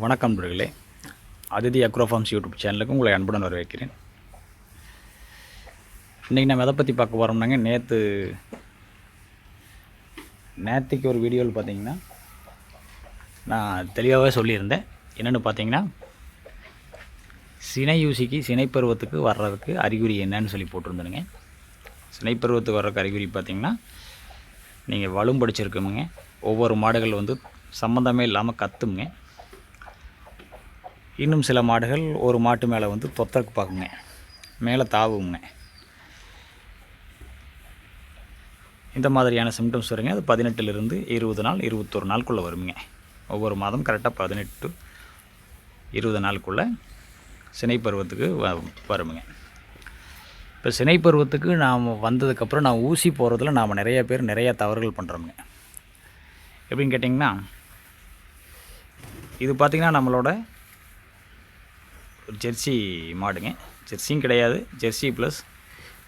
வணக்கம் நண்பர்களே. Aditi agro forms YouTube சேனலுக்கு உங்களை அன்புடன் வரவேற்கிறேன். இன்றைக்கி நம்ம எதை பற்றி பார்க்க போகிறோம்னாங்க, நேற்றுக்கு ஒரு வீடியோவில் பார்த்தீங்கன்னா நான் தெளிவாகவே சொல்லியிருந்தேன். என்னென்னு பார்த்தீங்கன்னா, சினை பருவத்துக்கு வர்றதுக்கு அறிகுறி என்னன்னு சொல்லி போட்டிருந்தேனுங்க. சினை பருவத்துக்கு வர்றதுக்கு அறிகுறி பார்த்திங்கன்னா, நீங்கள் வலும் படிச்சிருக்கோமுங்க. ஒவ்வொரு மாடுகள் வந்து சம்மந்தமே இல்லாமல் கத்துங்க. இன்னும் சில மாடுகள் ஒரு மாட்டு மேலே வந்து தொத்தருக்கு பார்க்குங்க, மேலே தாவுங்க. இந்த மாதிரியான சிம்டம்ஸ் வருங்க. அது 18லிருந்து 20 நாள் 21 நாளுக்குள்ளே வருங்க. ஒவ்வொரு மாதம் கரெக்டாக 18 20 நாளுக்குள்ளே சினை பருவத்துக்கு வருங்க. இப்போ சினை பருவத்துக்கு நாம் வந்ததுக்கப்புறம் நான் ஊசி போகிறதுல நாம் நிறைய பேர் நிறையா தவறுகள் பண்ணுறோமுங்க. எப்படின்னு கேட்டிங்கன்னா, இது பார்த்திங்கன்னா நம்மளோட ஒரு ஜெர்சி மாடுங்க. ஜெர்சியும் கிடையாது, ஜெர்சி ப்ளஸ்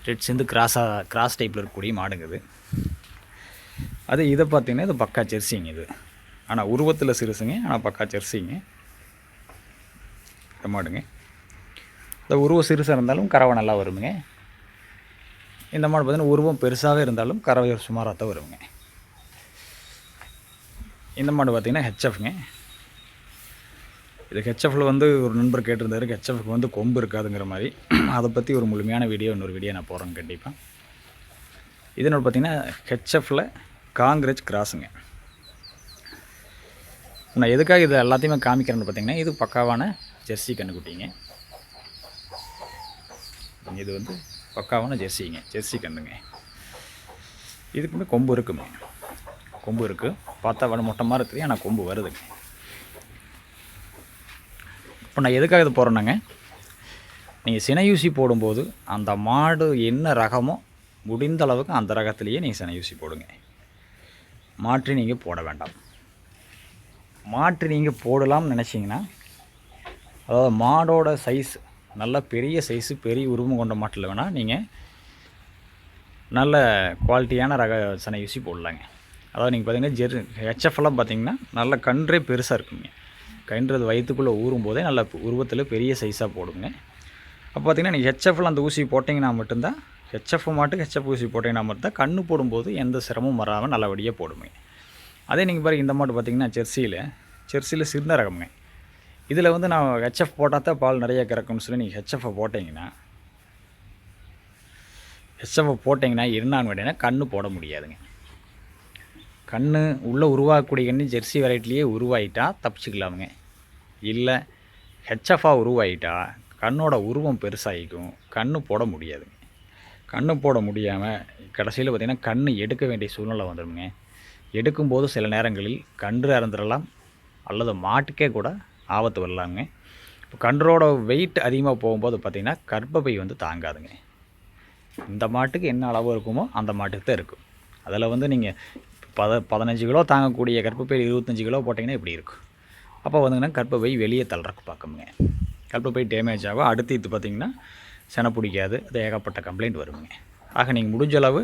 ரெட் சேர்ந்து கிராஸ் டைப்பில் இருக்கக்கூடிய மாடுங்க அது. இதை பார்த்திங்கன்னா இது பக்கா ஜெர்சிங்க. இது ஆனால் உருவத்தில் சிறுசுங்க, ஆனால் பக்கா ஜெர்சிங்க இந்த மாடுங்க. இந்த உருவம் சிறுசாக இருந்தாலும் கறவை நல்லா வருமுங்க. இந்த மாடு பார்த்திங்கன்னா உருவம் பெருசாகவே இருந்தாலும் கறவை சுமாராக தான் வருங்க. இந்த மாடு பார்த்திங்கன்னா ஹெச்எஃப்ங்க. இது ஹெச்எஃப்பில் வந்து ஒரு நண்பர் கேட்டிருந்தார், ஹெச்எஃப்க்கு வந்து கொம்பு இருக்காதுங்கிற மாதிரி. அதை பற்றி ஒரு முழுமையான இன்னொரு வீடியோ நான் போகிறேன் கண்டிப்பாக. இதனோட பார்த்திங்கன்னா ஹெச்எஃப்பில் காங்கிரேஜ் கிராஸுங்க. நான் எதுக்காக இதை எல்லாத்தையுமே காமிக்கிறேன்னு பார்த்திங்கன்னா, இது பக்காவான ஜெர்சி கன்றுக்குட்டிங்க. இது வந்து பக்காவான ஜெர்சி கன்றுங்க. இதுக்குமே கொம்பு இருக்குங்க. கொம்பு இருக்குது, பார்த்தா மொட்டை மாதிரி இருக்குது, ஆனால் கொம்பு வருதுங்க. இப்போ நான் எதுக்காக இது போகிறேன்னாங்க, நீங்கள் சினையூசி போடும்போது அந்த மாடு என்ன ரகமோ முடிந்த அளவுக்கு அந்த ரகத்திலேயே நீங்கள் சினையூசி போடுங்க. மாற்றி நீங்கள் போட வேண்டாம். மாற்றி நீங்கள் போடலாம்னு நினச்சிங்கன்னா, அதாவது மாடோட சைஸ் நல்ல பெரிய சைஸு பெரிய உருவம் கொண்ட மாட்டில் வேணால் நீங்கள் நல்ல குவாலிட்டியான ரக சினையூசி போடலாங்க. அதாவது நீங்கள் பார்த்தீங்கன்னா ஹெச்எஃப்லாம் பார்த்தீங்கன்னா நல்ல கன்றே பெருசாக இருக்குங்க. கன்றது வயிற்றுக்குள்ளே ஊறும் போதே நல்ல உருவத்தில் பெரிய சைஸாக போடுங்க. அப்போ பார்த்திங்கன்னா நீங்கள் ஹெச்எஃப்பில் அந்த ஊசி போட்டிங்கன்னா மட்டும்தான், ஹெச்எஃப் மாட்டுக்கு ஹெச்எஃப் ஊசி போட்டிங்கன்னா மட்டும்தான் கன்று போடும்போது எந்த சிரமமும் வராமல் நல்லபடியாக போடுங்க. அதே நீங்கள் பாருங்கள், இந்த மாட்டு பார்த்திங்கன்னா ஜெர்சியில் சின்ன ரகமுங்க. இதில் வந்து நான் ஹெச்எஃப் போட்டால் தான் பால் நிறைய கறக்கும்னு சொல்லி நீங்கள் ஹெச்எஃப்பை போட்டிங்கன்னா என்னான்னு கேட்டிங்கன்னா கன்று போட முடியாதுங்க. கன்று உள்ளே உருவாகக்கூடிய கன்று ஜெர்சி வெரைட்டிலேயே உருவாயிட்டா தப்பிச்சுக்கலாமுங்க. இல்லை ஹெச்எஃப்பாக உருவாயிட்டா கண்ணோட உருவம் பெருசாகிக்கும், கன்று போட முடியாதுங்க. கன்று போட முடியாமல் கடைசியில் பார்த்திங்கன்னா கன்று எடுக்க வேண்டிய சூழ்நிலை வந்துடுங்க. எடுக்கும்போது சில நேரங்களில் கன்று இறந்துடலாம், அல்லது மாட்டுக்கே கூட ஆபத்து வரலாமுங்க. இப்போ கன்றோட வெயிட் அதிகமாக போகும்போது பார்த்திங்கன்னா கர்ப்பப்பை வந்து தாங்காதுங்க. இந்த மாட்டுக்கு என்ன அளவு இருக்குமோ அந்த மாட்டுக்கு தான் இருக்கும். அதில் வந்து நீங்கள் 15 கிலோ தாங்கக்கூடிய கர்ப்பப்பை 25 கிலோ போட்டிங்கன்னா இப்படி இருக்கும். அப்போ வந்துங்கன்னா கர்ப்பப்பை வெளியே தள்ளுறக்கு பார்க்குங்க. கர்ப்பப்பை டேமேஜ் ஆகும். அடுத்து இது பார்த்திங்கன்னா செனை பிடிக்காது, அது ஏகப்பட்ட கம்ப்ளைண்ட் வருங்க. ஆக நீங்கள் முடிஞ்ச அளவு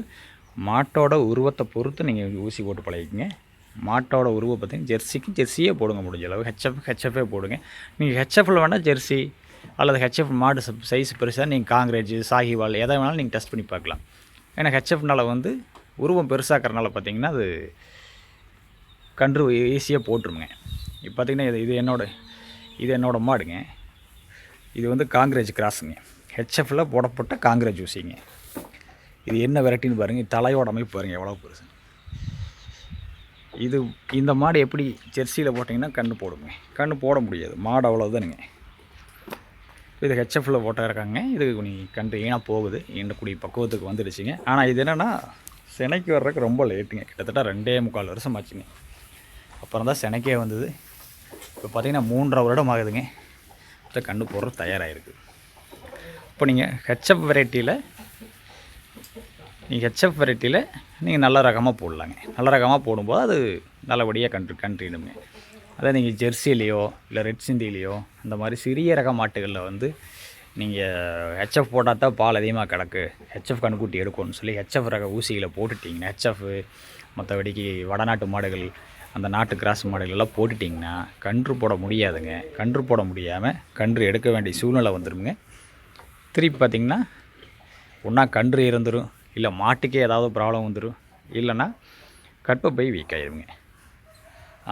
மாட்டோட உருவத்தை பொறுத்து நீங்கள் ஊசி போட்டு பழகிக்கிங்க. மாட்டோட உருவம் பார்த்திங்கன்னா ஜெர்சியே போடுங்க. முடிஞ்ச அளவு ஹெச்எஃப்பே போடுங்க. நீங்கள் ஹெச்எஃப்பில் வேணால் ஜெர்சி அல்லது ஹெச்எஃப் மாடு சைஸ் பெருசாக நீங்கள் காங்கிரேஜ் சாஹிவால் எதை வேணாலும் நீங்கள் டெஸ்ட் பண்ணி பார்க்கலாம். ஏன்னா ஹெச்எஃப்னால் வந்து உருவம் பெருசாக்கிறனால பார்த்திங்கன்னா அது கன்று ஈஸியாக போட்டுருங்க. இப்போ பார்த்திங்கன்னா இது என்னோட மாடுங்க. இது வந்து காங்கிரேஜ் கிராஸுங்க. ஹெச்எஃப்பில் போடப்பட்ட காங்கிரேஜ் ஊசிங்க. இது என்ன வெரைட்டின்னு பாருங்கள். தலையோட அமைப்பு பாருங்கள் எவ்வளோ பெருசு. இந்த மாடு எப்படி ஜெர்சியில் போட்டிங்கன்னா கன்று போடுங்க. கன்று போட முடியாது, மாடு அவ்வளோதானுங்க. இது ஹெச்எஃப்பில் போட்டால் இருக்காங்க. இது கன்று ஈனாக போகுது, ஈண்டக்கூடிய பக்குவத்துக்கு வந்துடுச்சுங்க. ஆனால் இது என்னென்னா சினைக்கு வர்றதுக்கு ரொம்ப லேட்டுங்க. கிட்டத்தட்ட 2.25 வருஷம் ஆச்சுங்க. அப்புறம் தான் சினைக்கே வந்தது. இப்போ பார்த்திங்கன்னா 3.5 வருடம் ஆகுதுங்க. இப்போ கன்று போடுறது தயாராகிருக்கு. இப்போ நீங்கள் ஹெச்எஃப் வெரைட்டியில் நீங்கள் நல்ல ரகமாக போடலாங்க. நல்ல ரகமாக போடும்போது அது நல்லபடியாக கன்றுடுங்க. அதே நீங்கள் ஜெர்சிலேயோ இல்லை ரெட் சிந்திலேயோ இந்த மாதிரி சிறிய ரக மாட்டுகளில் வந்து நீங்கள் ஹெச்எஃப் போட்டால் தான் பால் அதிகமாக கிடக்கு, ஹெச்எஃப் கன்றுக்குட்டி எடுக்கணும்னு சொல்லி ஹெச்எஃப் ரக ஊசிகளை போட்டுட்டிங்கன்னா, ஹெச்எஃப் மற்றபடிக்கு வடநாட்டு மாடுகள் அந்த நாட்டு கிராஸ் மாடுகளெல்லாம் போட்டுட்டிங்கன்னா கன்று போட முடியாதுங்க. கன்று போட முடியாமல் கன்று எடுக்க வேண்டிய சூழ்நிலை வந்துடுங்க. திருப்பி பார்த்திங்கன்னா ஒன்றா கன்று இறந்துடும், இல்லை மாட்டுக்கே ஏதாவது ப்ராப்ளம் வந்துடும், இல்லைன்னா கர்ப்பப்பை வீக் ஆகிடுங்க.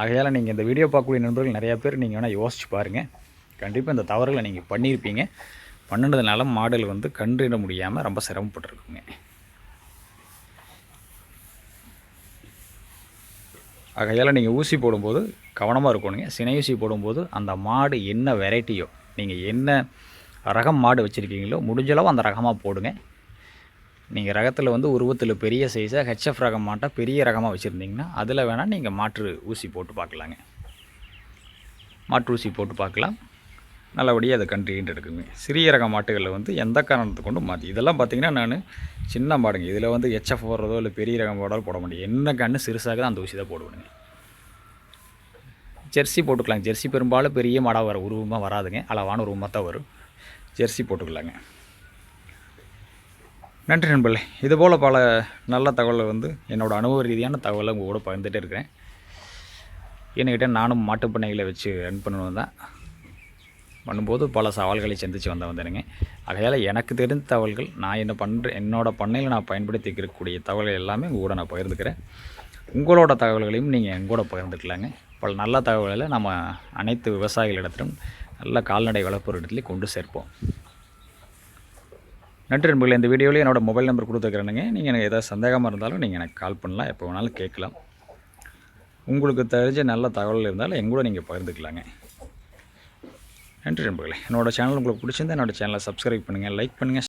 ஆகையால் நீங்கள் இந்த வீடியோ பார்க்கக்கூடிய நண்பர்கள் நிறையா பேர் நீங்கள் வேணால் யோசிச்சு பாருங்கள். கண்டிப்பாக இந்த தவறுகளை நீங்கள் பண்ணியிருப்பீங்க. பண்ணினதுனால மாடுகள் வந்து கன்றிட முடியாமல் ரொம்ப சிரமப்பட்டுருக்குங்க. ஆகையால் நீங்கள் ஊசி போடும்போது கவனமாக இருக்கணுங்க. சினை ஊசி போடும்போது அந்த மாடு என்ன வெரைட்டியோ, நீங்கள் என்ன ரகம் மாடு வச்சுருக்கீங்களோ முடிஞ்சளவு அந்த ரகமாக போடுங்க. நீங்கள் ரகத்தில் வந்து உருவத்தில் பெரிய சைஸாக ஹெச்எஃப் ரகம் மாட்டை பெரிய ரகமாக வச்சுருந்தீங்கன்னா அதில் வேணால் நீங்கள் மாற்று ஊசி போட்டு பார்க்கலாங்க. மாற்று ஊசி போட்டு பார்க்கலாம், நல்லபடியாக அதை கன்று எடுக்குங்க. சிறிய ரக மாட்டுகளில் வந்து எந்த காரணத்தை கொண்டு மாற்றி இதெல்லாம் பார்த்திங்கன்னா நான் சின்ன மாடுங்க. இதில் வந்து ஹெச்எஃப் போடுறதோ இல்லை பெரிய ரகம் போடாலும் போட முடியும். என்ன கன்று சிறுசாக தான் அந்த ஊசி தான் போடுவேங்க. ஜெர்சி போட்டுக்கலாங்க. ஜெர்சி பெரும்பாலும் பெரிய மாடாக உருவமாக வராதுங்க, அளவான உருவமாக தான் வரும். ஜெர்சி போட்டுக்கலாங்க. நன்றி நண்பர்களே. இதுபோல் பல நல்ல தகவலை வந்து என்னோடய அனுபவ ரீதியான தகவலை உங்கள் கூட பகிர்ந்துகிட்டே இருக்கிறேன். என்கிட்ட நானும் மாட்டுப்பண்ணைகளை வச்சு ரன் பண்ணணும் தான் பண்ணும்போது பல சவால்களை சந்தித்து வந்தேனுங்க. ஆகையால் எனக்கு தெரிந்த தகவல்கள் நான் என்னோடய பண்ணையில் நான் பயன்படுத்திக்கக்கூடிய தகவல்கள் எல்லாமே உங்கள் கூட நான் பகிர்ந்துக்கிறேன். உங்களோட தகவல்களையும் நீங்கள் எங்கூட பகிர்ந்துக்கலாங்க. பல நல்ல தகவல்களை நம்ம அனைத்து விவசாயிகளிடத்திலும் நல்ல கால்நடை வளர்ப்போர் இடத்துலையும் கொண்டு சேர்ப்போம். நன்றி நண்பர்களே. இந்த வீடியோவில் என்னோடய மொபைல் நம்பர் கொடுத்துருக்குறேனுங்க. நீங்கள் எனக்கு ஏதாவது சந்தேகமாக இருந்தாலும் நீங்கள் எனக்கு கால் பண்ணலாம், எப்போ வேணாலும் கேட்கலாம். உங்களுக்கு தெரிஞ்ச நல்ல தகவல் இருந்தாலும் எங்கூட நீங்கள் பகிர்ந்துக்கலாங்க. நன்றி நண்பர்களே. என்னோடய சேனல் உங்களுக்கு பிடிச்சிருந்தா என்னோடய சேனலை சப்ஸ்கிரைப் பண்ணுங்கள், லைக் பண்ணுங்கள்.